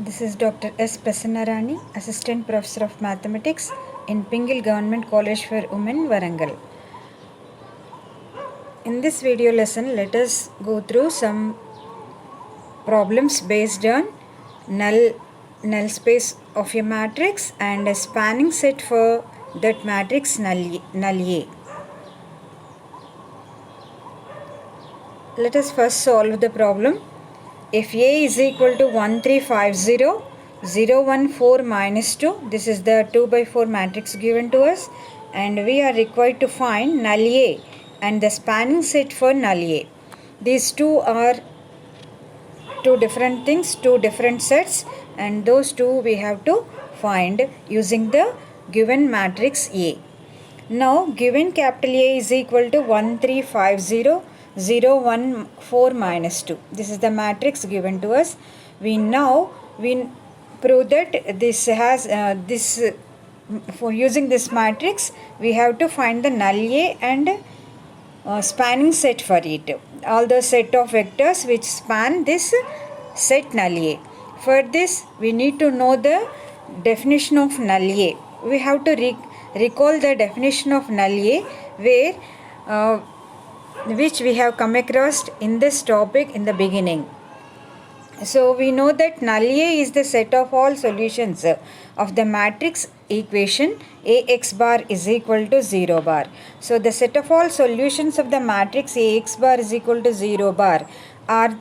This is Dr. S. Prasanna, Assistant Professor of Mathematics in Pingal Government College for Women, Warangal. In this video lesson, let us go through some problems based on null space of a matrix and a spanning set for that matrix null A. Let us first solve the problem. If A is equal to 1, 3, 5, 0, 0, 1, 4, minus 2, this is the 2 by 4 matrix given to us, and we are required to find null A and the spanning set for null A. These two are two different things, two different sets, and those two we have to find using the given matrix A. Now, given capital A is equal to 1, 3, 5, 0, 0, 1, 4, minus 2. This is the matrix given to us. We prove that this has for using this matrix we have to find the null A and spanning set for it. All the set of vectors which span this set null A. For this we need to know the definition of null A. We have to recall the definition of null A where which we have come across in this topic in the beginning. So we know that null A is the set of all solutions of the matrix equation Ax bar is equal to 0 bar. So the set of all solutions of the matrix Ax bar is equal to 0 bar are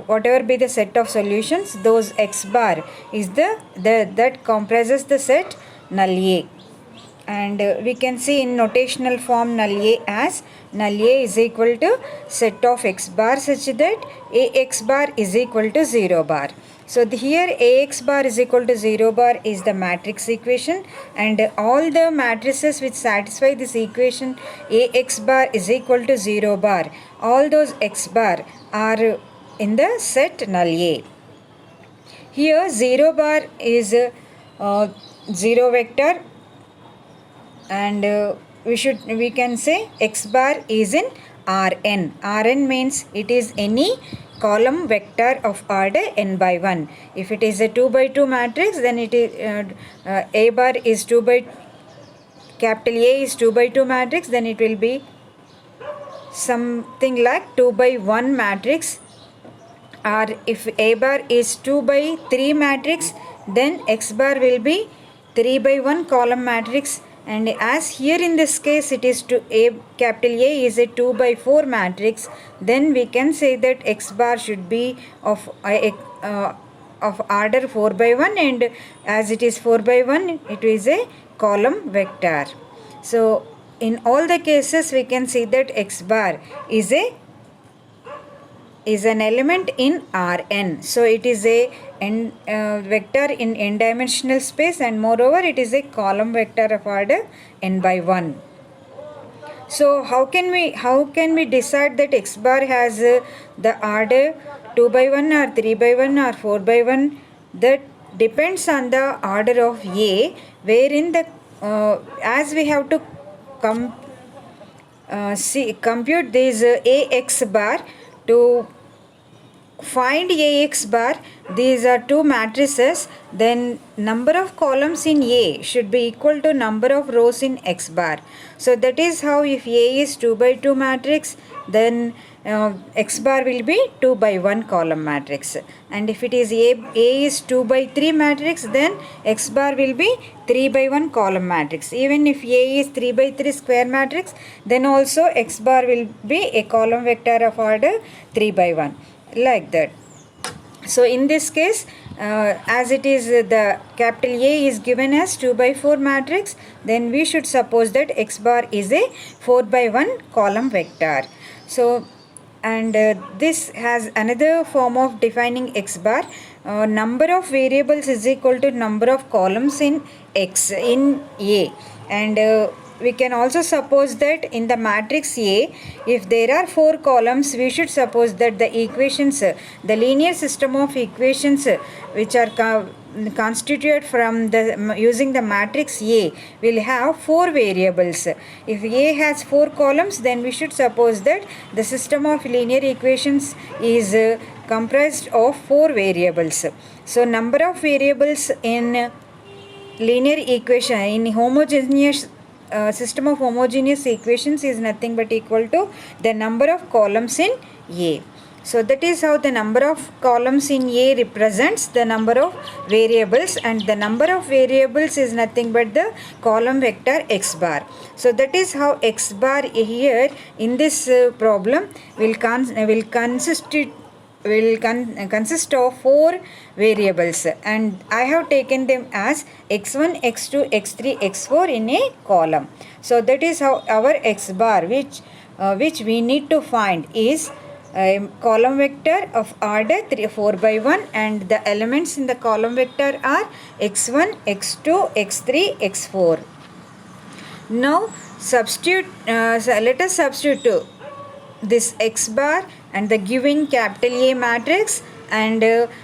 whatever be the set of solutions, those x bar is that comprises the set null A. And we can see in notational form null A as null A is equal to set of x bar such that Ax bar is equal to 0 bar. So here Ax bar is equal to 0 bar is the matrix equation, and all the matrices which satisfy this equation Ax bar is equal to 0 bar, all those x bar are in the set null A. Here 0 bar is 0 vector, and we can say x bar is in Rn. Rn means it is any column vector of order n by 1. If it is a 2 by 2 matrix, then it is A bar is 2 by capital A is 2 by 2 matrix, then it will be something like 2 by 1 matrix. Or if A bar is 2 by 3 matrix, then x bar will be 3 by 1 column matrix. And as here in this case it is capital A is a 2 by 4 matrix, then we can say that x bar should be of order 4 by 1, and as it is 4 by 1 it is a column vector. So in all the cases we can see that x bar is an element in Rn. So it is a vector in n-dimensional space, and moreover it is a column vector of order n by 1. So how can we decide that x bar has the order 2 by 1 or 3 by 1 or 4 by 1? That depends on the order of A, wherein the as we have to compute this Ax bar. To find Ax bar, these are two matrices, then number of columns in A should be equal to number of rows in x bar. So that is how if A is 2 by 2 matrix, then x bar will be 2 by 1 column matrix, and if it is A is 2 by 3 matrix, then x bar will be 3 by 1 column matrix. Even if A is 3 by 3 square matrix, then also x bar will be a column vector of order 3 by 1, like that. So in this case, as it is the capital A is given as 2 by 4 matrix, then we should suppose that x bar is a 4 by 1 column vector. So, and this has another form of defining x bar. Number of variables is equal to number of columns in x in A, and we can also suppose that in the matrix A, if there are 4 columns, we should suppose that the equations, the linear system of equations which are constituted from using the matrix A will have 4 variables. If A has 4 columns, then we should suppose that the system of linear equations is comprised of 4 variables. So number of variables in linear equation in homogeneous system of homogeneous equations is nothing but equal to the number of columns in A. So that is how the number of columns in A represents the number of variables, and the number of variables is nothing but the column vector x bar. So that is how x bar here in this problem will consist of 4 variables, and I have taken them as x1, x2, x3, x4 in a column. So that is how our x bar which we need to find is a column vector of order 4 by 1, and the elements in the column vector are x1, x2, x3, x4. Now substitute let us substitute this x bar and the given capital A matrix, and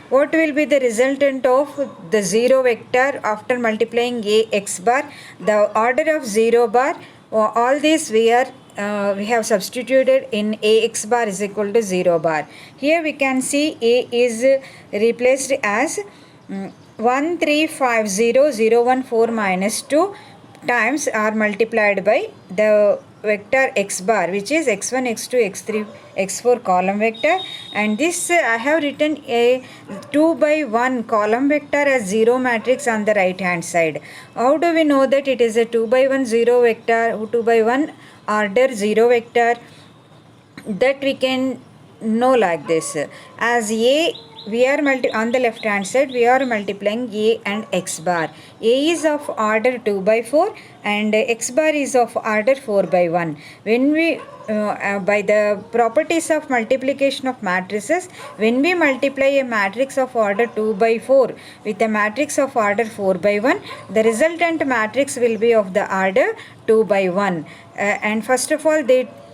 what will be the resultant of the 0 vector after multiplying A x bar, the order of 0 bar, all these we have substituted in Ax bar is equal to 0 bar. Here we can see A is replaced as 1350014 minus 2 times are multiplied by the vector x bar, which is x1, x2, x3, x4 column vector, and this I have written a 2 by 1 column vector as 0 matrix on the right hand side. How do we know that it is a 2 by 1 0 vector, 2 by 1 order 0 vector? That we can know like this, as A we are on the left hand side we are multiplying A and x bar. A is of order 2 by 4 and x bar is of order 4 by 1. When we by the properties of multiplication of matrices, when we multiply a matrix of order 2 by 4 with a matrix of order 4 by 1, the resultant matrix will be of the order 2 by 1. And first of all,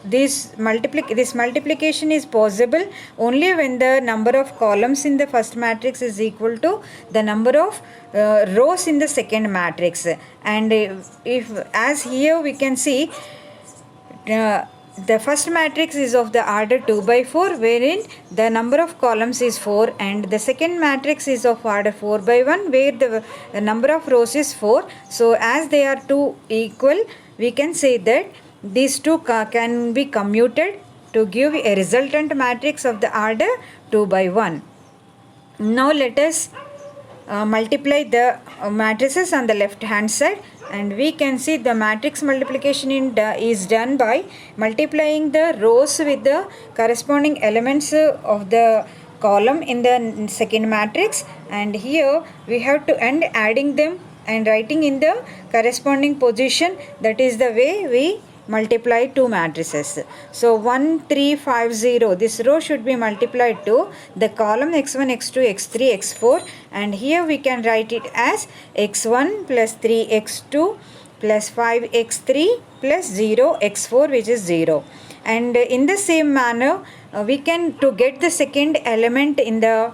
this multiplication is possible only when the number of columns in the first matrix is equal to the number of rows in the second matrix. And if as here we can see the first matrix is of the order 2 by 4, wherein the number of columns is 4, and the second matrix is of order 4 by 1, where the number of rows is 4. So as they are two equal, we can say that these two can be commuted to give a resultant matrix of the order 2 by 1. Now let us multiply the matrices on the left hand side, and we can see the matrix multiplication is done by multiplying the rows with the corresponding elements of the column in the second matrix, and here we have to end adding them and writing in the corresponding position. That is the way we multiply two matrices. So 1350, this row should be multiplied to the column x1, x2, x3, x4, and here we can write it as x1 plus 3x2 plus 5x3 plus 0 x4, which is 0. And in the same manner we can, to get the second element in the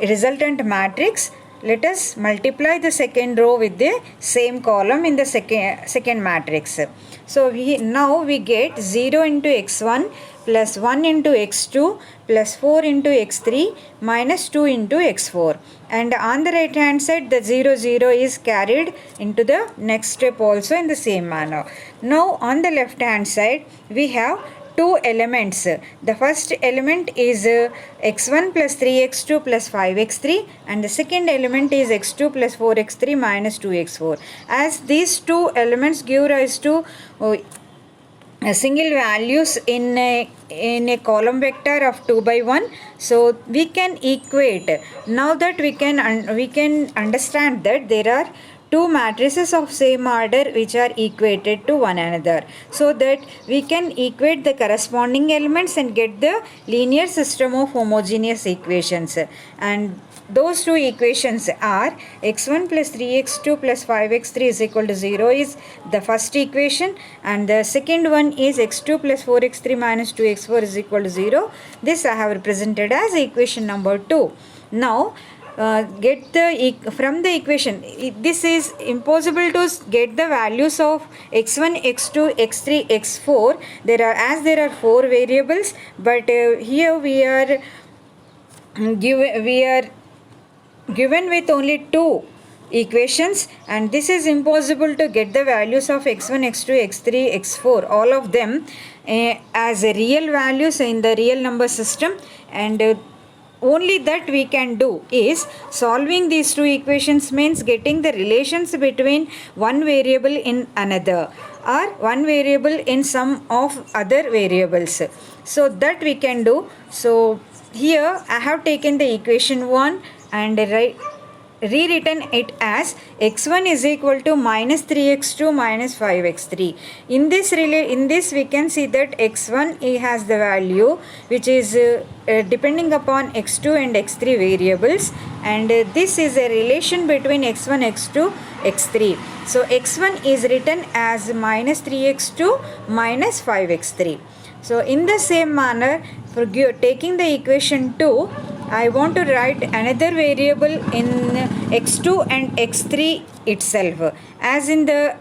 resultant matrix, let us multiply the second row with the same column in the second matrix. So now we get 0 into x1 plus 1 into x2 plus 4 into x3 minus 2 into x4. And on the right hand side the 0 0 is carried into the next step also in the same manner. Now on the left hand side we have two elements. The first element is x1 plus 3x2 plus 5x3, and the second element is x2 plus 4x3 minus 2x4. As these two elements give rise to single values in a column vector of 2 by 1, so we can equate. Now that we can understand that there are two matrices of same order which are equated to one another, so that we can equate the corresponding elements and get the linear system of homogeneous equations. And those two equations are x1 plus 3x2 plus 5x3 is equal to 0 is the first equation, and the second one is x2 plus 4x3 minus 2x4 is equal to 0. This I have represented as equation number 2. Now get the from the equation, this is impossible to get the values of x1, x2, x3, x4. There are 4 variables, but here we are we are given with only two equations, and this is impossible to get the values of x1, x2, x3, x4, all of them as real values in the real number system. And only that we can do is solving these two equations, means getting the relations between one variable in another or one variable in some of other variables. So that we can do. So here I have taken the equation 1 and rewritten it as x1 is equal to minus 3x2 minus 5x3. In this we can see that x1 has the value which is depending upon x2 and x3 variables, and this is a relation between x1, x2, x3. So x1 is written as minus 3x2 minus 5x3. So in the same manner, for taking the equation 2, I want to write another variable in x2 and x3 itself. As in the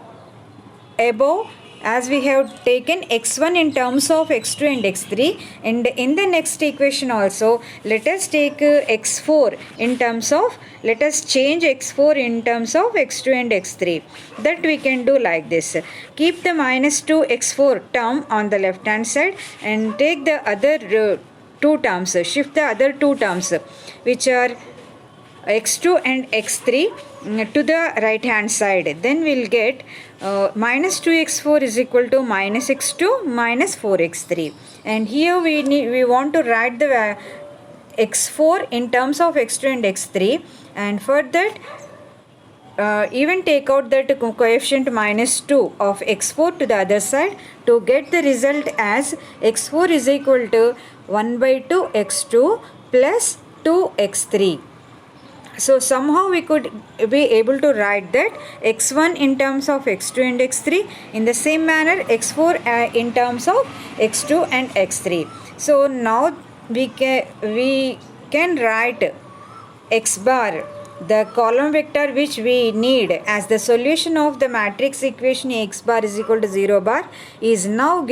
above, as we have taken x1 in terms of x2 and x3, and in the next equation also, let us take x4 in terms of, let us change x4 in terms of x2 and x3. That we can do like this. Keep the minus 2 x4 term on the left hand side and take the other two terms, shift the other two terms which are x2 and x3 to the right hand side. Then we'll get minus 2x4 is equal to minus x2 minus 4x3. And here we want to write the x4 in terms of x2 and x3, and for that even take out that coefficient minus 2 of x4 to the other side to get the result as x4 is equal to 1 by 2 x2 plus 2 x3. So somehow we could be able to write that x1 in terms of x2 and x3, in the same manner x4 in terms of x2 and x3. So now we can write x bar, the column vector which we need as the solution of the matrix equation x bar is equal to 0 bar, is now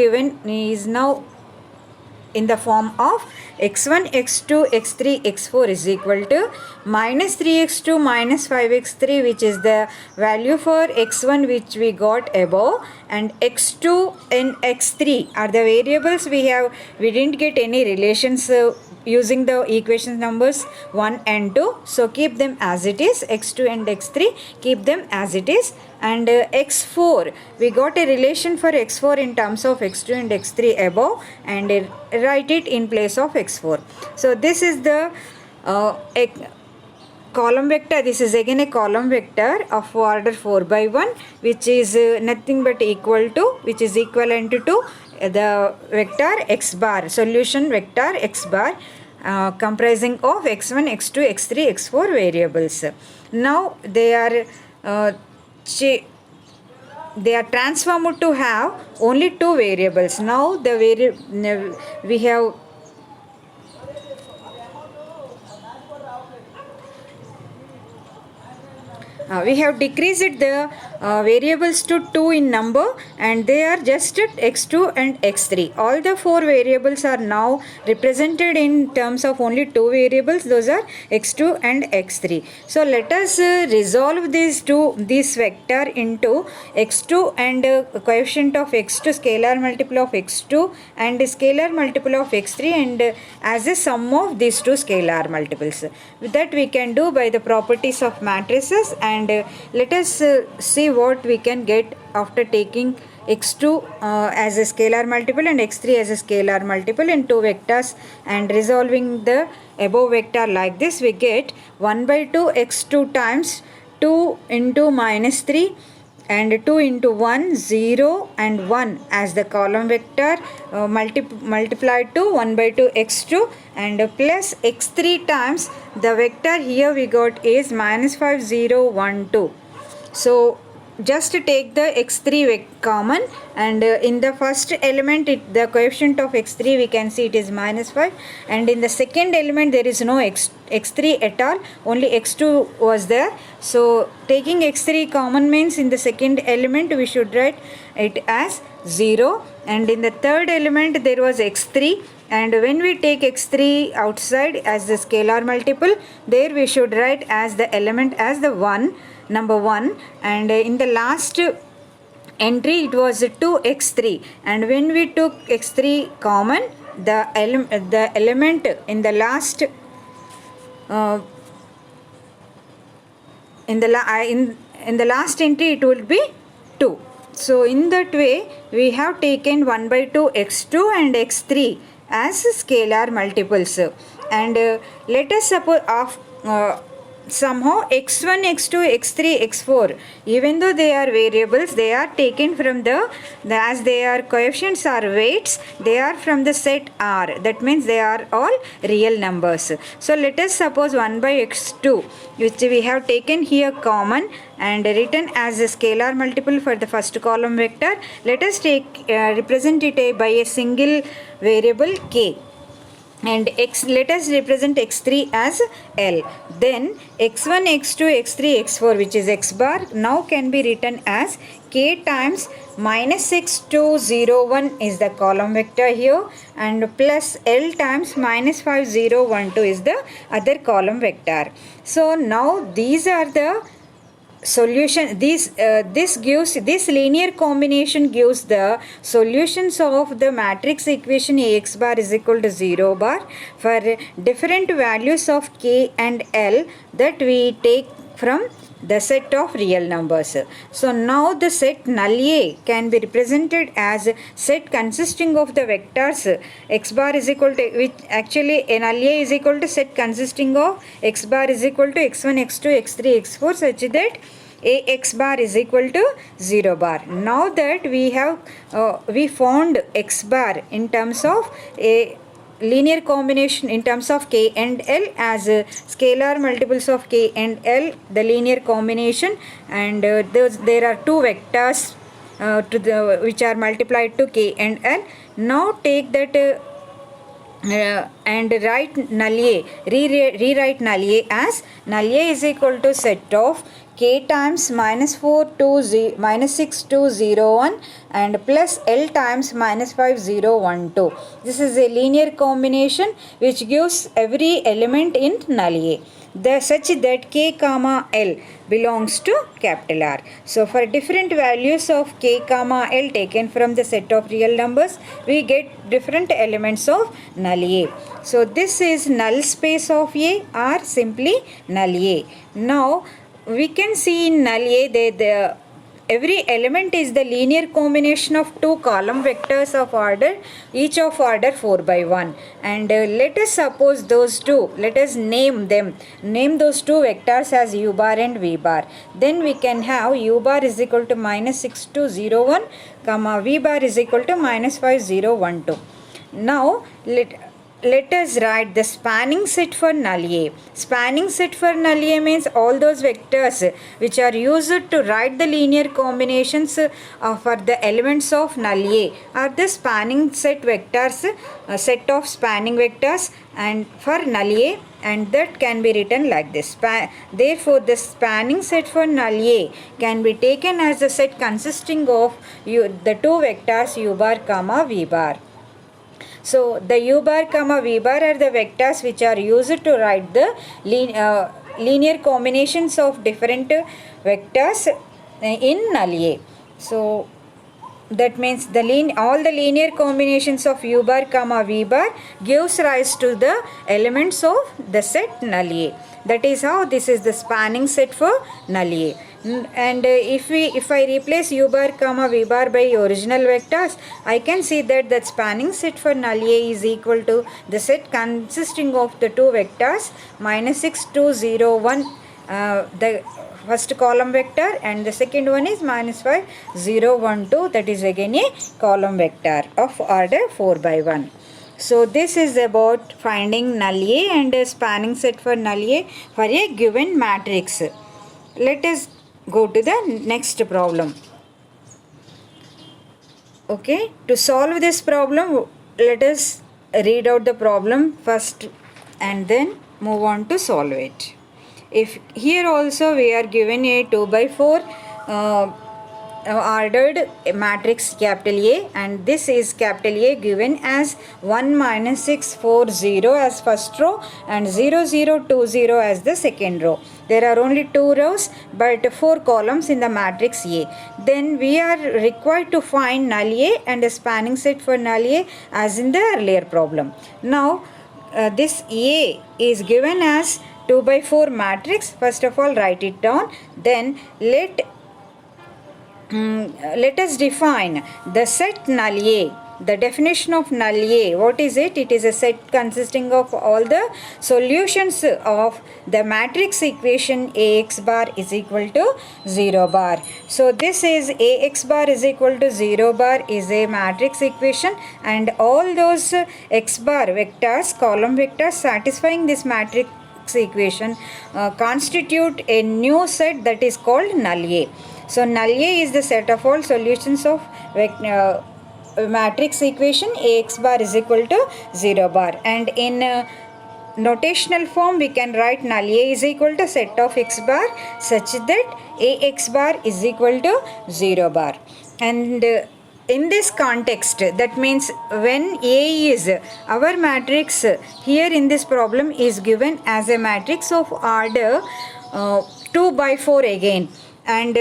in the form of x1, x2, x3, x4 is equal to minus 3x2 minus 5x3, which is the value for x1 which we got above, and x2 and x3 are the variables we didn't get any relations using the equation numbers 1 and 2. So keep them as it is, x2 and x3, keep them as it is. And x4, we got a relation for x4 in terms of x2 and x3 above, and write it in place of x4. So this is the column vector. This is again a column vector of order 4 by 1, which is nothing but equal to, which is equivalent to the vector x bar, solution vector x bar, comprising of x1, x2, x3, x4 variables. Now they are transformed to have only two variables. Now we have we have decreased the variables to 2 in number, and they are just at x2 and x3. All the 4 variables are now represented in terms of only 2 variables, those are x2 and x3. So let us resolve this vector into x2 and coefficient of x2, scalar multiple of x2, and scalar multiple of x3, and as a sum of these two scalar multiples. With that we can do by the properties of matrices, and let us see what we can get after taking x2 as a scalar multiple and x3 as a scalar multiple in two vectors, and resolving the above vector like this. We get 1 by 2 x2 times 2 into minus 3 and 2 into 1, 0 and 1 as the column vector multiplied to 1 by 2 x2, and plus x3 times the vector here we got is minus 5, 0, 1, 2. So just take the x3 common, and in the first element the coefficient of x3 we can see it is minus 5, and in the second element there is no x3 at all, only x2 was there. So taking x3 common means in the second element we should write it as 0, and in the third element there was x3, and when we take x3 outside as the scalar multiple, there we should write as the element as the 1, number 1, and in the last entry it was 2x3, and when we took x3 common, the element in the last in the last entry it will be 2. So in that way we have taken 1 by 2 x2 and x3 as scalar multiples, and let us suppose somehow x1, x2, x3, x4, even though they are variables, they are taken from the as their coefficients are weights, they are from the set R. That means they are all real numbers. So let us suppose 1 by x2, which we have taken here common and written as a scalar multiple for the first column vector. Let us take represent it by a single variable k, and let us represent x3 as L. Then x1, x2, x3, x4, which is x bar, now can be written as k times -6201 is the column vector here, and plus L times -5012 is the other column vector. So now these are the solution. This linear combination gives the solutions of the matrix equation Ax bar is equal to 0 bar for different values of k and L that we take from the set of real numbers. So now the set null A can be represented as set consisting of the vectors x bar is equal to, which actually null A is equal to set consisting of x bar is equal to x1, x2, x3, x4, such that Ax bar is equal to 0 bar. Now that we have we found x bar in terms of a linear combination in terms of k and L as scalar multiples of k and L, the linear combination, and there are two vectors which are multiplied to k and L. Now take that and write null A, rewrite null A as null A is equal to set of k times -6201 and plus L times -5012. This is a linear combination which gives every element in null A, such that k comma L belongs to capital R. So for different values of k comma L taken from the set of real numbers, we get different elements of null A. So this is null space of A or simply null A. Now we can see in null A that every element is the linear combination of two column vectors of order, each of order 4 by 1, and let us suppose those two, let us name those two vectors as u bar and v bar. Then we can have u bar is equal to -6201 comma v bar is equal to -5012. Now let us write the spanning set for null A. Spanning set for null A means all those vectors which are used to write the linear combinations for the elements of null A are the spanning set vectors, set of spanning vectors and for null A, and that can be written like this. Therefore the spanning set for null A can be taken as a set consisting of the two vectors u bar comma v bar. So the u bar comma v bar are the vectors which are used to write the linear combinations of different vectors in null A. So that means all the linear combinations of u bar comma v bar gives rise to the elements of the set null A. That is how this is the spanning set for null A. And if I replace u bar comma v bar by original vectors, I can see that the spanning set for null A is equal to the set consisting of the two vectors -6201, the first column vector, and the second one is -5012, that is again a column vector of order 4 by 1. So this is about finding null A and a spanning set for null A for a given matrix. Let us go to the next problem. Okay, to solve this problem, let us read out the problem first and then move on to solve it. If here also we are given a 2 by 4 ordered matrix capital A, and this is capital A given as 1 minus 6 4 0 as first row and 0 0 2 0 as the second row. There are only 2 rows but 4 columns in the matrix A. Then we are required to find null A and a spanning set for null A as in the earlier problem. Now this A is given as 2 by 4 matrix. First of all, write it down. Then let us define the set null A. The definition of null A, what is it? It is a set consisting of all the solutions of the matrix equation Ax bar is equal to 0 bar. So this is Ax bar is equal to 0 bar is a matrix equation, and all those x bar vectors, column vectors satisfying this matrix equation constitute a new set that is called null A. So null A is the set of all solutions of matrix equation Ax bar is equal to 0 bar, and in notational form we can write null A is equal to set of x bar such that Ax bar is equal to 0 bar. And in this context, that means when A is our matrix here in this problem is given as a matrix of order 2 by 4 again, and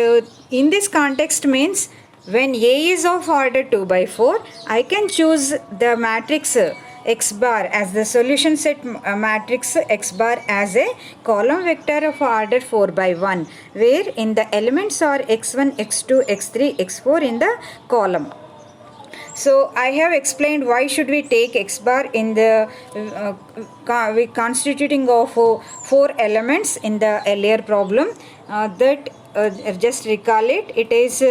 in this context means when A is of order 2 by 4, I can choose the matrix x bar as the solution set matrix x bar as a column vector of order 4 by 1, where in the elements are x1, x2, x3, x4 in the column. So I have explained why should we take x bar in the constituting of 4 elements in the earlier problem. Just recall it. It is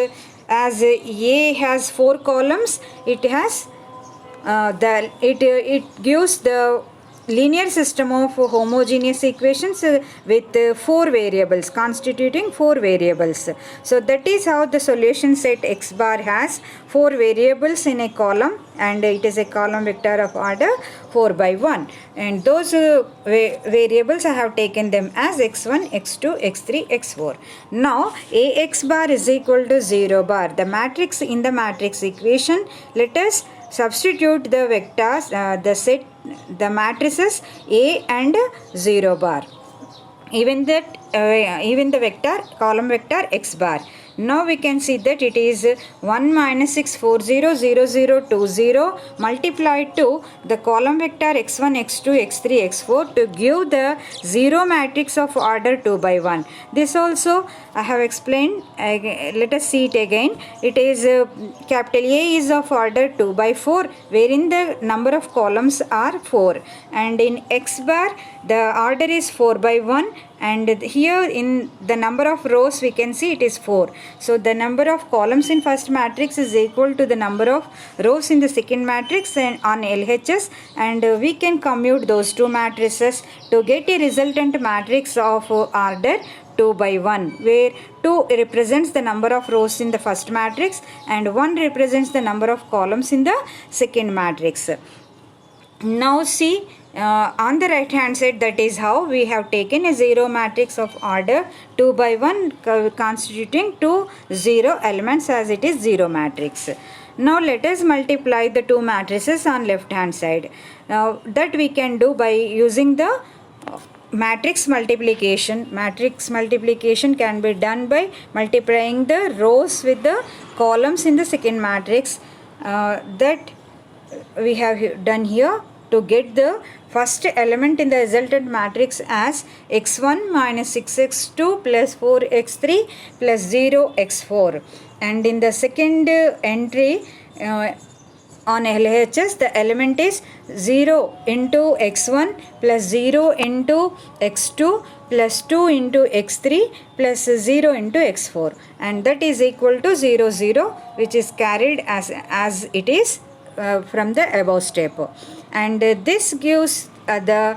as A has 4 columns, it has it gives the linear system of homogeneous equations with 4 variables, constituting 4 variables. So that is how the solution set x bar has 4 variables in a column, and it is a column vector of order 4 by 1, and those variables I have taken them as x1, x2, x3, x4. Now Ax bar is equal to 0 bar, the matrix in the matrix equation. Let us substitute the vectors, the matrices A and 0 bar, even the vector column vector x bar. Now we can see that it is 1 minus 6 4 0 0 0 2 0 multiplied to the column vector x1, x2, x3, x4 to give the 0 matrix of order 2 by 1. This also I have explained. Let us see it again. It is capital A is of order 2 by 4, wherein the number of columns are 4, and in x bar the order is 4 by 1, and here in the number of rows we can see it is 4. So the number of columns in first matrix is equal to the number of rows in the second matrix and on LHS, and we can commute those two matrices to get a resultant matrix of order 2 by 1, where 2 represents the number of rows in the first matrix and 1 represents the number of columns in the second matrix. Now see, on the right hand side, that is how we have taken a 0 matrix of order 2 by 1 constituting 2 0 elements, as it is 0 matrix. Now let us multiply the 2 matrices on left hand side. Now that we can do by using the matrix multiplication. Matrix multiplication can be done by multiplying the rows with the columns in the second matrix, that we have done here to get the first element in the resultant matrix as x1 minus 6x2 plus 4x3 plus 0x4, and in the second entry on LHS the element is 0 into x1 plus 0 into x2 plus 2 into x3 plus 0 into x4, and that is equal to 0 0, which is carried as it is from the above step. And this gives the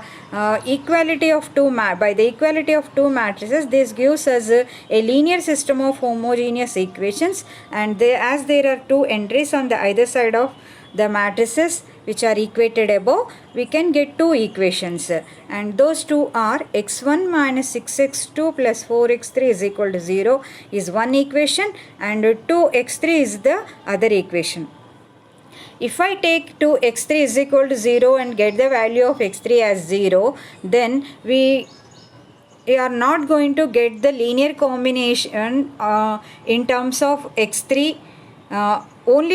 equality of by the equality of 2 matrices, this gives us a linear system of homogeneous equations, and as there are 2 entries on the either side of the matrices, which are equated above, we can get two equations, and those two are x1 minus 6x2 plus 4x3 is equal to 0 is one equation, and 2x3 is the other equation. If I take 2x3 is equal to 0 and get the value of x3 as 0, then we are not going to get the linear combination in terms of x3. We will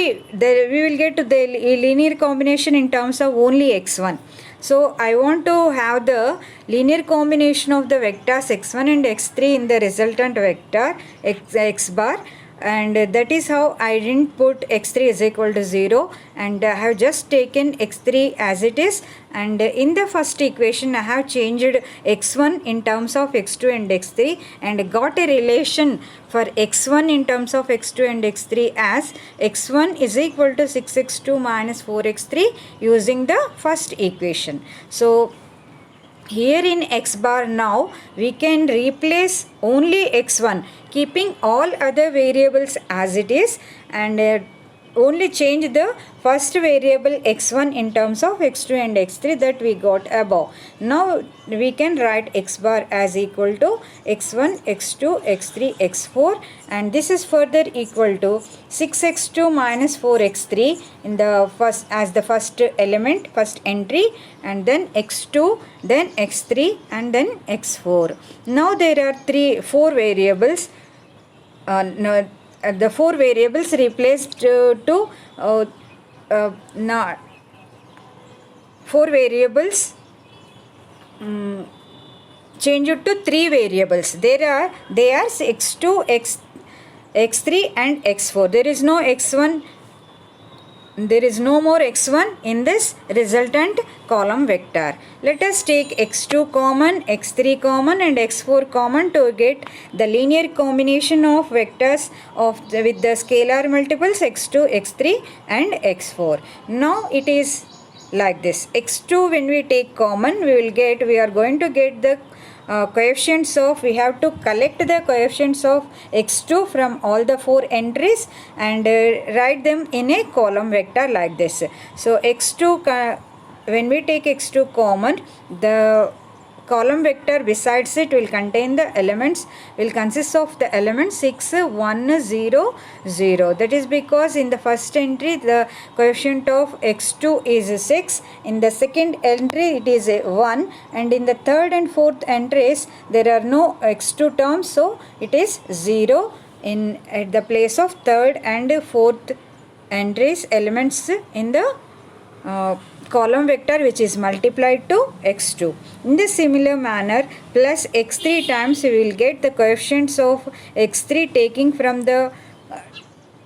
get to the linear combination in terms of only x1. So I want to have the linear combination of the vectors x1 and x3 in the resultant vector x bar, and that is how I didn't put x3 is equal to 0, and I have just taken x3 as it is, and in the first equation I have changed x1 in terms of x2 and x3 and got a relation for x1 in terms of x2 and x3 as x1 is equal to 6x2 minus 4x3 using the first equation. So here in x bar now we can replace only x1, keeping all other variables as it is, and only change the first variable x1 in terms of x2 and x3 that we got above. Now we can write x bar as equal to x1, x2, x3, x4, and this is further equal to 6x2 minus 4x3 in the first as the first element, first entry, and then x2, then x3, and then x4. Now there are four variables. The four variables replaced four variables changed to three variables. They are x2, x3 and x4. There is no x1. There is no more x1 in this resultant column vector. Let us take x2 common, x3 common and x4 common to get the linear combination of vectors with the scalar multiples x2, x3 and x4. Now it is like this. x2 when we take common, we are going to get the coefficients of, we have to collect the coefficients of x2 from all the four entries and write them in a column vector like this. So x2, when we take x2 common, the column vector besides it will contain the elements, will consist of the elements 6, 1, 0, 0. That is because in the first entry the coefficient of x2 is 6, in the second entry it is 1, and in the third and fourth entries there are no x2 terms, so it is 0 at the place of third and fourth entries elements in the column vector which is multiplied to x2. In the similar manner, plus x3 times we will get the coefficients of x3 taking from the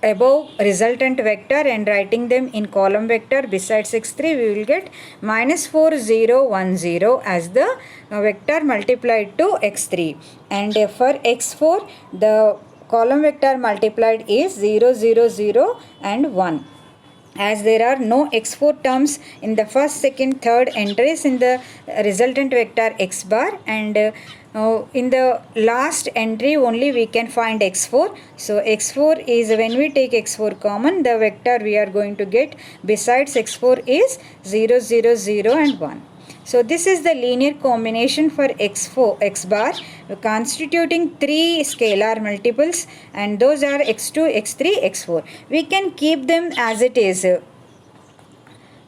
above resultant vector and writing them in column vector besides x3, we will get minus 4, 0, 1, 0 as the vector multiplied to x3. And for x4, the column vector multiplied is 0, 0, 0 and 1. As there are no x4 terms in the first, second, third entries in the resultant vector x bar, and in the last entry only we can find x4. So x4 is, when we take x4 common, the vector we are going to get besides x4 is 0, 0, 0 and 1. So this is the linear combination for x bar constituting three scalar multiples, and those are x2, x3, x4. We can keep them as it is,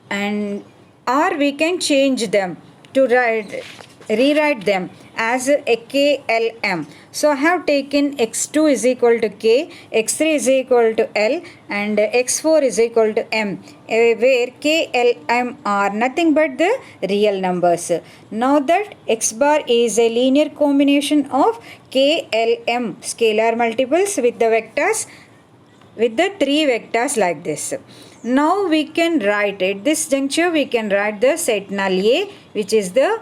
and or we can change them to rewrite them as a KLM. So I have taken x2 is equal to K, x3 is equal to L and x4 is equal to M, where K, L, M are nothing but the real numbers. Now that x bar is a linear combination of K, L, M scalar multiples with the vectors, with the three vectors like this. Now we can write, at this juncture we can write the set null A, which is the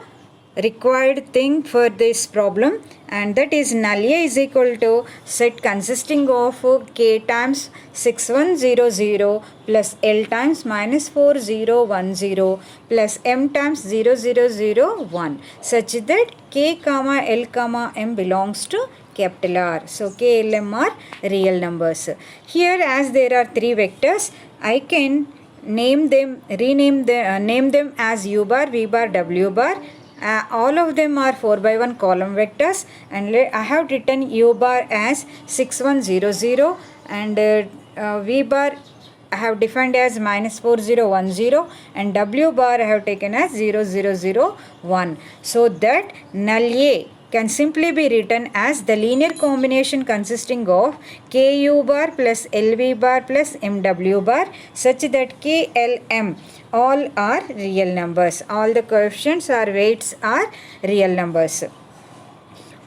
required thing for this problem, and that is null A is equal to set consisting of K times 6100 plus L times minus 4010 plus M times 0001, such that K comma L comma M belongs to capital R. So K, L, M are real numbers. Here, as there are three vectors, I can name them as u bar, v bar, w bar. All of them are 4 by 1 column vectors, and I have written u bar as 6100 and v bar I have defined as minus 4010 and w bar I have taken as 0001. So that null A can simply be written as the linear combination consisting of ku bar plus lv bar plus mw bar, such that k, l, m all are real numbers. All the coefficients or weights are real numbers.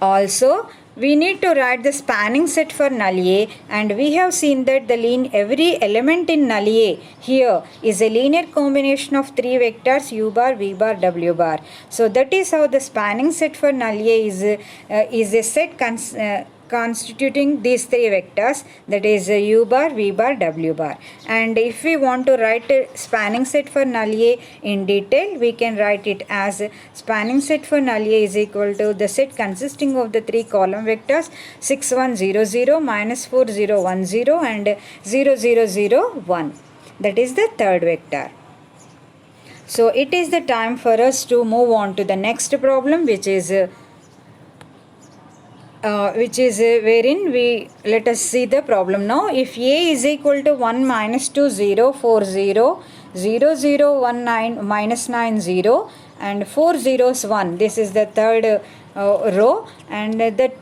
Also, we need to write the spanning set for null A, and we have seen that every element in null A here is a linear combination of three vectors u bar, v bar, w bar. So that is how the spanning set for null A is a set constituting these three vectors, that is u bar, v bar, w bar. And if we want to write a spanning set for null A in detail, we can write it as spanning set for null A is equal to the set consisting of the three column vectors 6100, minus 4010 and 0001. That is the third vector. So it is the time for us to move on to the next problem, which is wherein let us see the problem now. If A is equal to 1 minus 2 0 4 0 0 0 1 9 minus 9 0 and 4 zeros 1, this is the third row, and that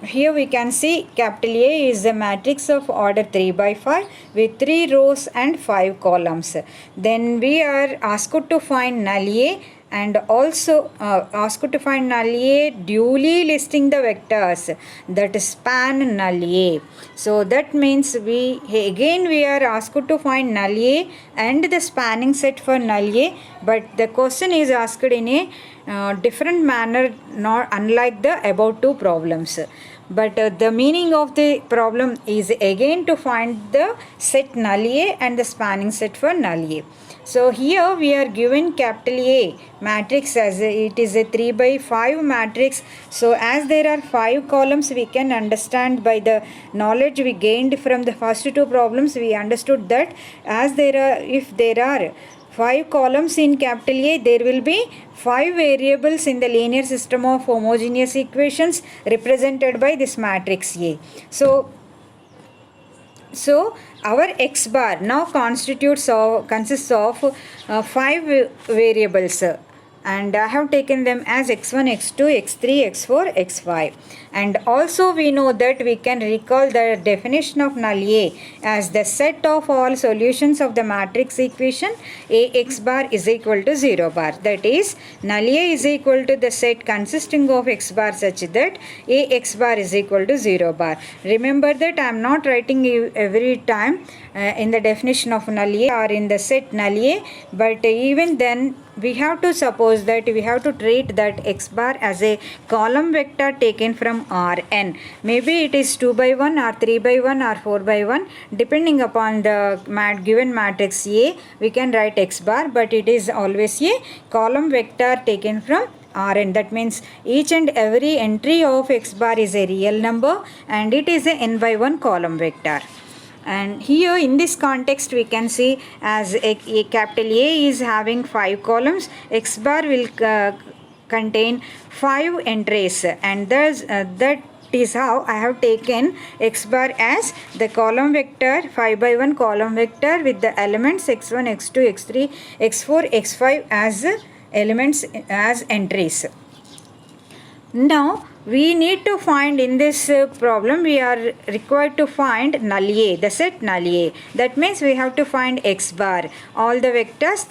here we can see capital A is a matrix of order 3 by 5 with 3 rows and 5 columns. Then we are asked to find null A, and also asked to find null A duly listing the vectors that span null A. So that means we are asked to find null A and the spanning set for null A, but the question is asked in a different manner, not unlike the above two problems. But the meaning of the problem is again to find the set null A and the spanning set for null A. So here we are given capital A matrix as it is a 3 by 5 matrix. So as there are 5 columns, we can understand by the knowledge we gained from the first two problems, we understood that if there are 5 columns in capital A, there will be 5 variables in the linear system of homogeneous equations represented by this matrix A. So our x bar now consists of 5 variables, and I have taken them as x1, x2, x3, x4, x5. And also we know that we can recall the definition of null A as the set of all solutions of the matrix equation Ax bar is equal to 0 bar. That is, null A is equal to the set consisting of x bar such that Ax bar is equal to 0 bar. Remember that I am not writing every time in the definition of null A or in the set null A, but even then we have to suppose that we have to treat that x bar as a column vector taken from Rn. Maybe it is 2 by 1 or 3 by 1 or 4 by 1, depending upon the given matrix A, we can write x bar, but it is always a column vector taken from Rn. That means each and every entry of x bar is a real number and it is a n by 1 column vector. And here in this context we can see as a capital A is having 5 columns, x bar will contain 5 entries, and thus that is how I have taken x bar as the column vector 5 by 1 column vector with the elements x1, x2, x3, x4, x5 as elements as entries. Now we need to find in this problem, we are required to find null A, the set null A. That means we have to find x bar, all the vectors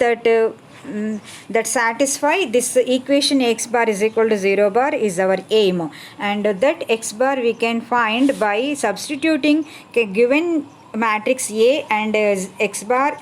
that satisfy this equation x bar is equal to 0 bar is our aim, and that x bar we can find by substituting given matrix A and x bar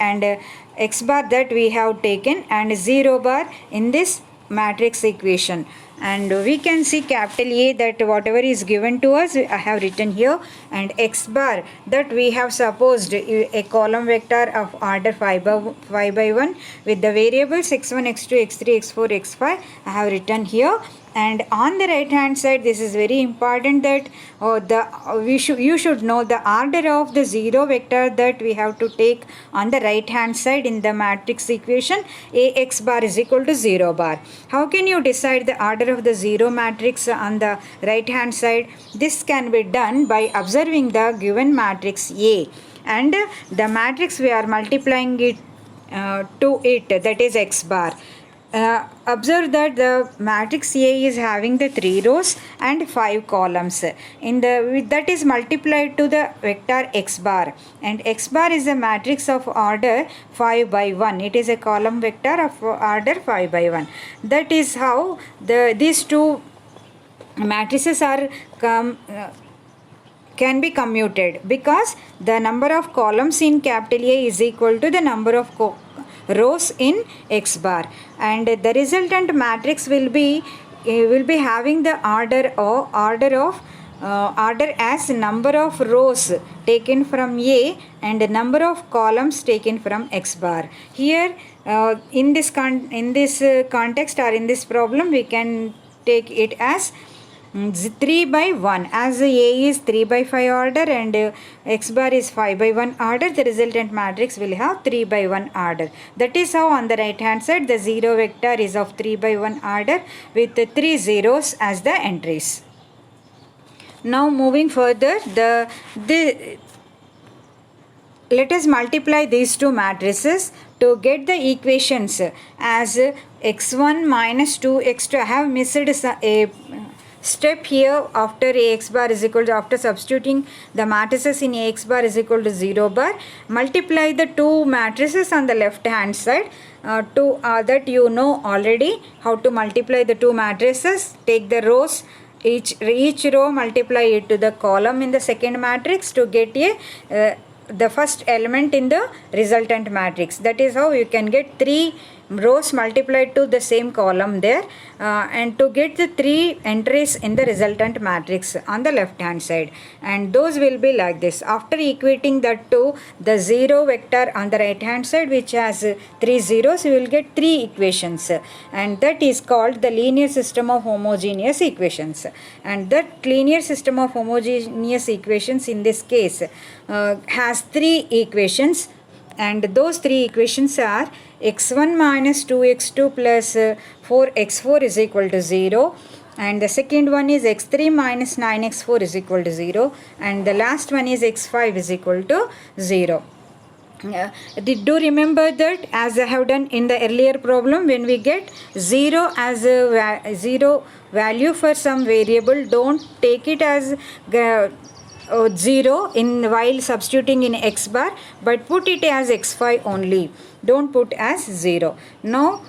that we have taken and 0 bar in this matrix equation. And we can see capital A that whatever is given to us I have written here, and x bar that we have supposed a column vector of order 5 by 1 with the variables x1, x2, x3, x4, x5 I have written here, And on the right hand side, this is very important that you should know the order of the zero vector that we have to take on the right hand side in the matrix equation. Ax bar is equal to 0 bar. How can you decide the order of the zero matrix on the right hand side? This can be done by observing the given matrix A, and the matrix we are multiplying it to it, that is x bar. Observe that the matrix A is having the 3 rows and 5 columns. That is multiplied to the vector x bar, and x bar is a matrix of order 5 by 1. It is a column vector of order 5 by 1. That is how these two matrices are can be commuted, because the number of columns in capital A is equal to the number of rows in x bar, and the resultant matrix will be having the order as number of rows taken from A and number of columns taken from x bar. Here in this context, or in this problem, we can take it as 3 by 1, as A is 3 by 5 order and x bar is 5 by 1 order. The resultant matrix will have 3 by 1 order. That is how on the right hand side the zero vector is of 3 by 1 order with 3 zeros as the entries. Now moving further, let us multiply these two matrices to get the equations as x1 minus 2x2. I have missed a step here after Ax bar is equal to, after substituting the matrices in Ax bar is equal to 0 bar, multiply the two matrices on the left hand side that you know already how to multiply the two matrices. Take the rows, each row multiply it to the column in the second matrix to get the first element in the resultant matrix. That is how you can get 3 rows multiplied to the same column there, and to get the 3 entries in the resultant matrix on the left hand side, and those will be like this. After equating that to the zero vector on the right hand side, which has 3 zeros, you will get 3 equations, and that is called the linear system of homogeneous equations. And that linear system of homogeneous equations in this case has 3 equations, and those 3 equations are x1 minus 2x2 plus 4x4 is equal to 0, and the second one is x3 minus 9x4 is equal to 0, and the last one is x5 is equal to 0. Do remember that, as I have done in the earlier problem, when we get 0 as a 0 value for some variable, don't take it as 0 while substituting in x bar, but put it as x5 only. Don't put as 0. Now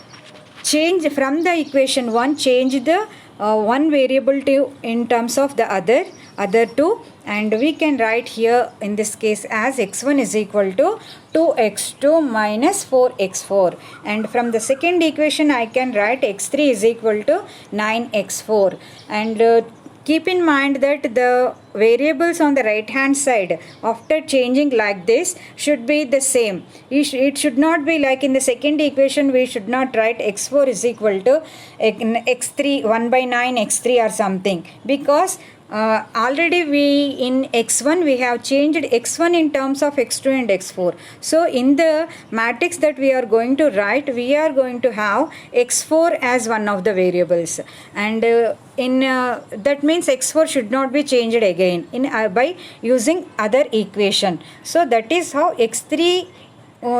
change from the equation 1, change the one variable to in terms of the other two, and we can write here in this case as x1 is equal to 2x2 minus 4x4, and from the second equation I can write x3 is equal to 9x4. And keep in mind that the variables on the right hand side after changing like this should be the same. It should not be like in the second equation we should not write x4 is equal to x3 1 by 9 x3 or something, because already we in x1 we have changed x1 in terms of x2 and x4. So in the matrix that we are going to write, we are going to have x4 as one of the variables, and that means x4 should not be changed again by using other equation. So that is how x3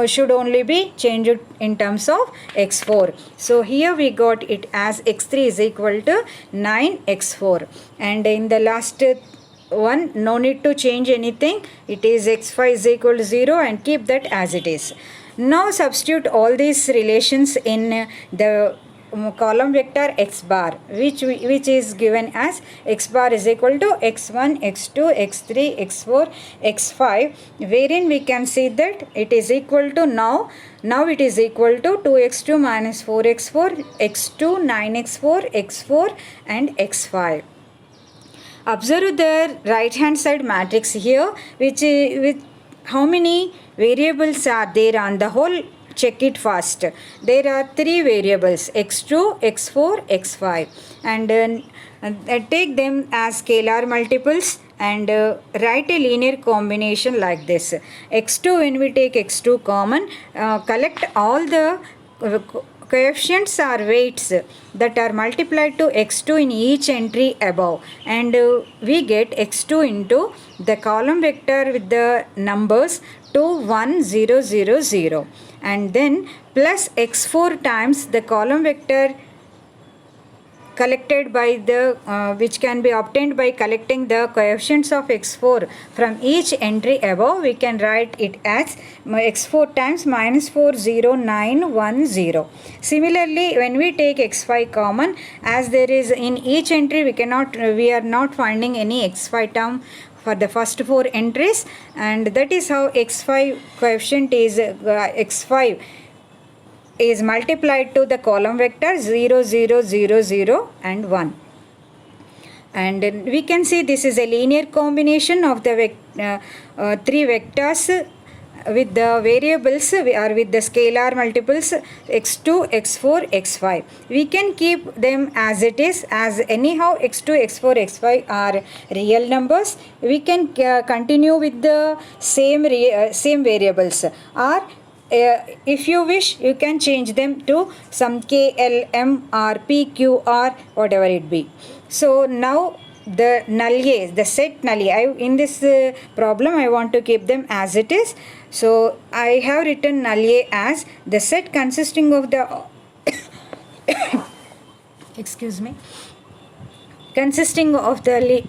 should only be changed in terms of x4. So here we got it as x3 is equal to 9x4, and in the last one no need to change anything. It is x5 is equal to 0, and keep that as it is. Now substitute all these relations in the column vector x bar, which is given as x bar is equal to x1, x2, x3, x4, x5, wherein we can see that it is equal to now it is equal to 2x2 minus 4x4, x2, 9x4, x4 and x5. Observe the right hand side matrix here, with how many variables are there on the whole check it fast. There are three variables x2, x4, x5, and take them as scalar multiples and write a linear combination like this. x2, when we take x2 common, collect all the coefficients or weights that are multiplied to x2 in each entry above, and we get x2 into the column vector with the numbers 2, 1, 0, 0, 0, and then plus x4 times the column vector collected by the which can be obtained by collecting the coefficients of x4 from each entry above. We can write it as x4 times minus 4, 0, 9, 1, 0. Similarly, when we take x5 common, as there is in each entry we are not finding any x5 term for the first four entries, and that is how x5 coefficient is x5 is multiplied to the column vector 0, 0, 0, 0 and 1. And we can see this is a linear combination of the three vectors with the variables or with the scalar multiples x2, x4, x5. We can keep them as it is, as anyhow x2, x4, x5 are real numbers. We can continue with the same variables, or if you wish, you can change them to some K, L, M, R, P, Q, R, whatever it be. So now the null A, the set null A, in this problem I want to keep them as it is. So I have written null A as the set consisting of the excuse me, consisting of the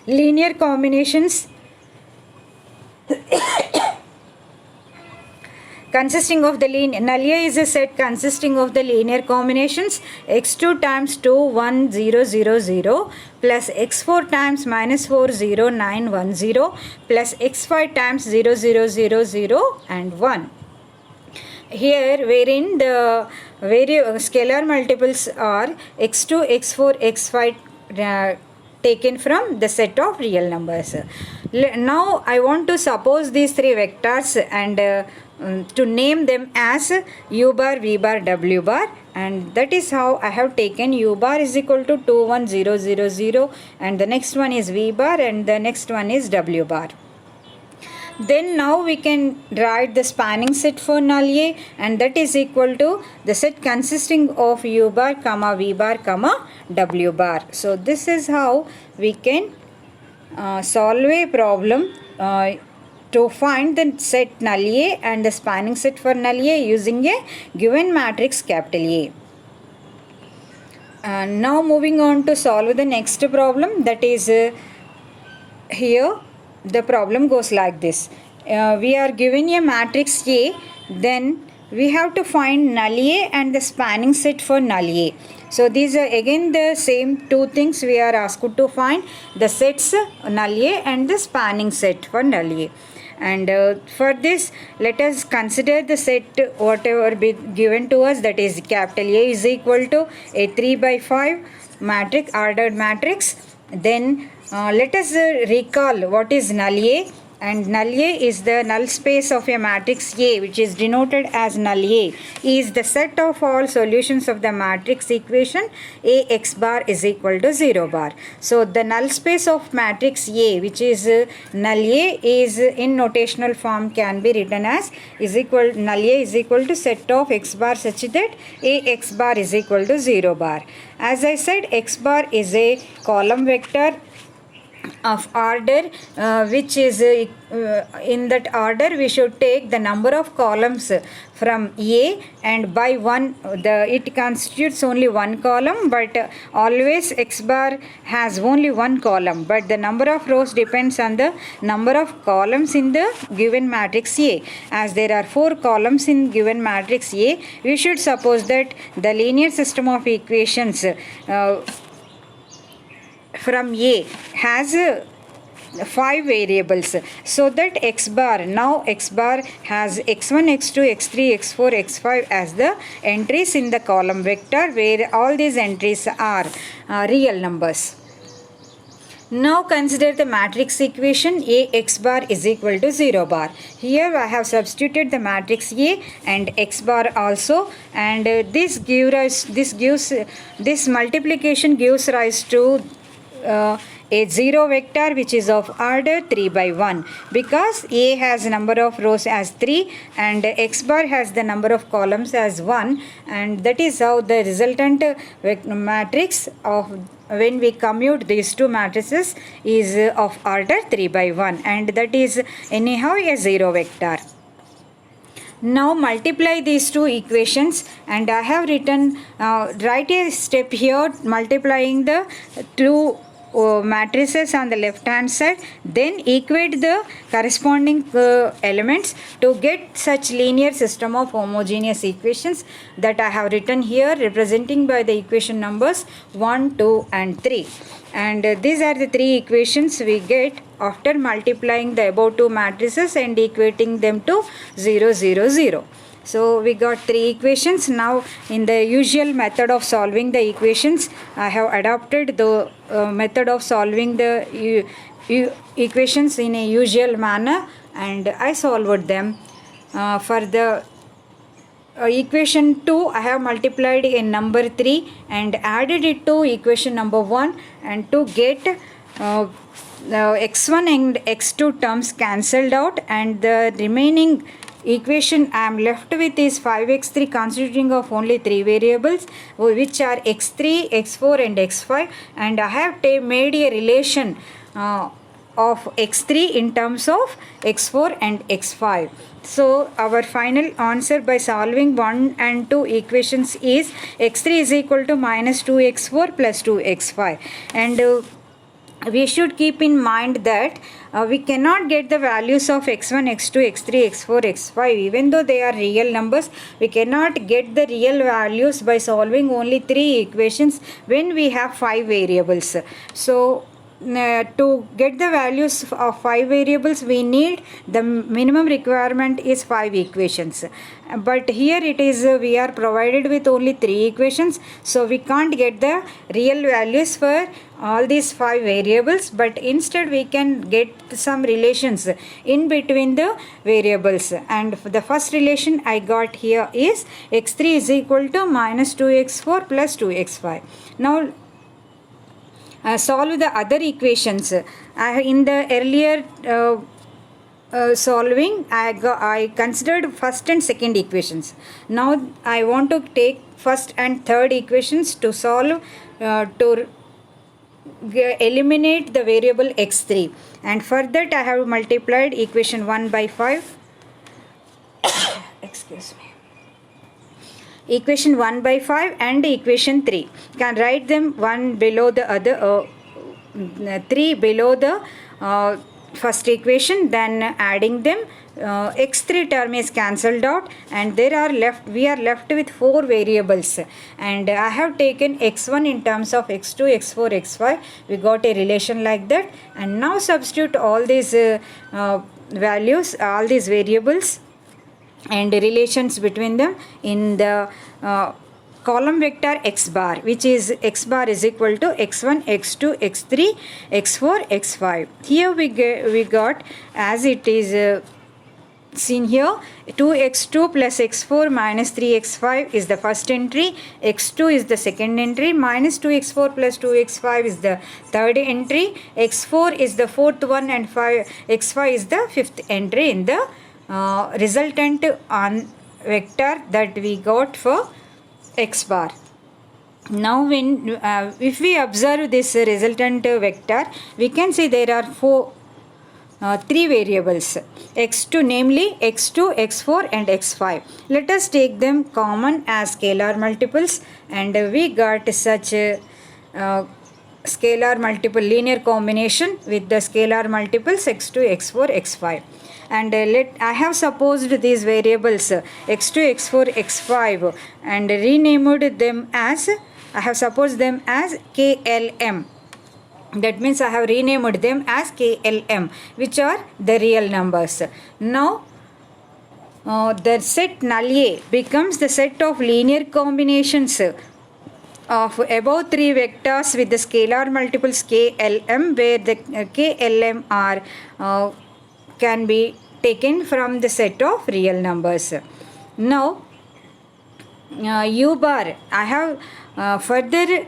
linear combinations consisting of the null A is a set consisting of the linear combinations x2 times 2, 1, 0, 0, 0 plus x4 times minus 4, 0, 9, 1, 0 plus x5 times 0, 0, 0, 0 and 1. Here, wherein the scalar multiples are x2, x4, x5 taken from the set of real numbers. Now I want to suppose these three vectors and to name them as u bar, v bar, w bar, and that is how I have taken u bar is equal to 2, 1, 0, 0, 0, and the next one is v bar and the next one is w bar. Then now we can write the spanning set for null A, and that is equal to the set consisting of u bar, comma, v bar, comma, w bar. So this is how we can solve a problem to find the set null A and the spanning set for null A using a given matrix capital A. And now moving on to solve the next problem, that is here the problem goes like this. We are given a matrix A, then we have to find null A and the spanning set for null A. So these are again the same two things we are asked to find, the sets null A and the spanning set for null A. And for this, let us consider the set whatever be given to us, that is capital A is equal to a 3 by 5 matrix, ordered matrix. Then let us recall what is null A, and null A is the null space of a matrix A, which is denoted as null A is the set of all solutions of the matrix equation A x bar is equal to 0 bar. So the null space of matrix A, which is null A, is in notational form can be written as null A is equal to set of x bar such that A x bar is equal to 0 bar. As I said, x bar is a column vector of order which is in that order we should take the number of columns from A, and by one it constitutes only one column, but always x bar has only one column, but the number of rows depends on the number of columns in the given matrix A. As there are 4 columns in given matrix A, we should suppose that the linear system of equations from A has 5 variables, so that x bar has x1, x2, x3, x4, x5 as the entries in the column vector, where all these entries are real numbers. Now consider the matrix equation A x bar is equal to 0 bar. Here I have substituted the matrix A and x bar also, and this multiplication gives rise to a 0 vector which is of order 3 by 1, because A has number of rows as 3 and x bar has the number of columns as 1, and that is how the resultant matrix of when we commute these two matrices is of order 3 by 1, and that is anyhow a 0 vector. Now multiply these two equations, and I have written write a step here multiplying the two matrices on the left hand side, then equate the corresponding elements to get such linear system of homogeneous equations that I have written here, representing by the equation numbers 1, 2 and 3. And these are the three equations we get after multiplying the above two matrices and equating them to 0, 0, 0. So we got three equations. Now in the usual method of solving the equations, I have adopted the method of solving the equations in a usual manner, and I solved them. For the equation 2, I have multiplied in number 3 and added it to equation number 1, and to get x1 and x2 terms cancelled out, and the remaining equation I am left with is 5x3 consisting of only 3 variables, which are x3, x4 and x5, and I have made a relation of x3 in terms of x4 and x5. So our final answer by solving 1 and 2 equations is x3 is equal to minus 2x4 plus 2x5, and we should keep in mind that we cannot get the values of x1, x2, x3, x4, x5 even though they are real numbers. We cannot get the real values by solving only 3 equations when we have 5 variables. So to get the values of 5 variables, we need the minimum requirement is 5 equations, but here it is we are provided with only 3 equations, so we can't get the real values for all these 5 variables, but instead we can get some relations in between the variables. And the first relation I got here is x3 is equal to minus 2x4 plus 2x5. Now solve the other equations. In the earlier solving, I considered first and second equations. Now I want to take first and third equations to solve to eliminate the variable x3, and for that I have multiplied equation 1 by 5 excuse me, equation 1 by 5 and equation 3. Can write them one below the other, 3 below the first equation, then adding them x3 term is cancelled out, and we are left with 4 variables, and I have taken x1 in terms of x2, x4, x5. We got a relation like that, and now substitute all these values, all these variables and relations between them in the column vector x bar, which is x bar is equal to x1, x2, x3, x4, x5. Here we got, as it is seen here, 2x2 plus x4 minus 3x5 is the first entry, x2 is the second entry, minus 2x4 plus 2x5 is the third entry, x4 is the fourth one, and x5 is the fifth entry in the resultant on vector that we got for x bar. Now when if we observe this resultant vector, we can see there are 3 variables x2, namely x2, x4 and x5. Let us take them common as scalar multiples, and we got such a scalar multiple linear combination with the scalar multiples x2, x4, x5. And I have supposed these variables x2, x4, x5 and renamed them as, I have supposed them as KLM. That means I have renamed them as KLM, which are the real numbers. Now the set null A becomes the set of linear combinations of above three vectors with the scalar multiples KLM, where the KLM are can be taken from the set of real numbers. Now u bar, I have further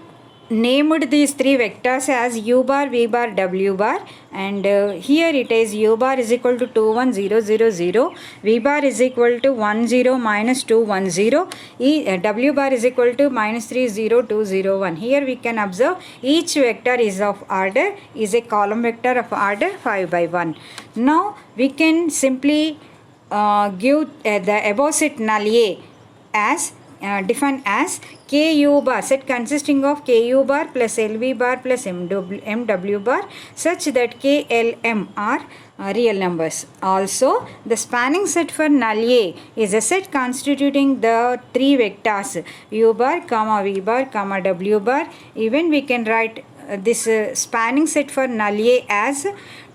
named these three vectors as u bar, v bar, w bar, and here it is u bar is equal to 2 1 0 0 0, v bar is equal to 1 0 minus 2 1 0, w bar is equal to minus 3 0 2 0 1. Here we can observe each vector is of order, is a column vector of order 5 by 1. Now we can simply give the above set null A as defined as KU bar, set consisting of KU bar plus LV bar plus MW bar, such that KLM are real numbers. Also, the spanning set for null A is a set constituting the three vectors U bar, comma V bar, comma W bar. Even we can write this spanning set for null A as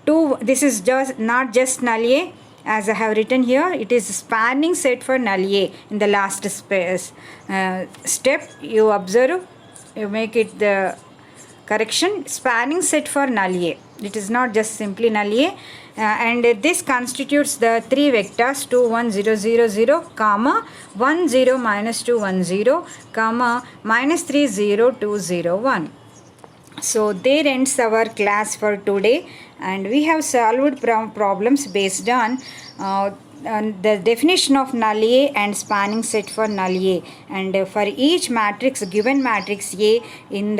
2. This is just not just null A, as I have written here, it is spanning set for null A. In the last step, you observe, you make it the correction, spanning set for null A. It is not just simply null A. And this constitutes the three vectors 2 1 0 0 0, comma 1 0 minus 2 1 0, comma minus 3 0 2 0 1. So there ends our class for today, and we have solved problems based on the definition of null A and spanning set for null A, and for each matrix, given matrix A, in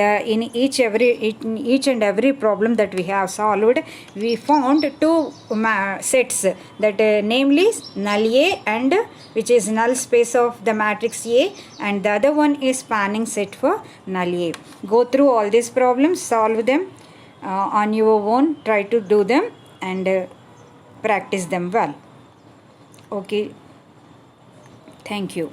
each and every problem that we have solved, we found two sets, that namely null A, and which is null space of the matrix A, and the other one is spanning set for null A. Go through all these problems, solve them on your own, try to do them and practice them well. Okay, thank you.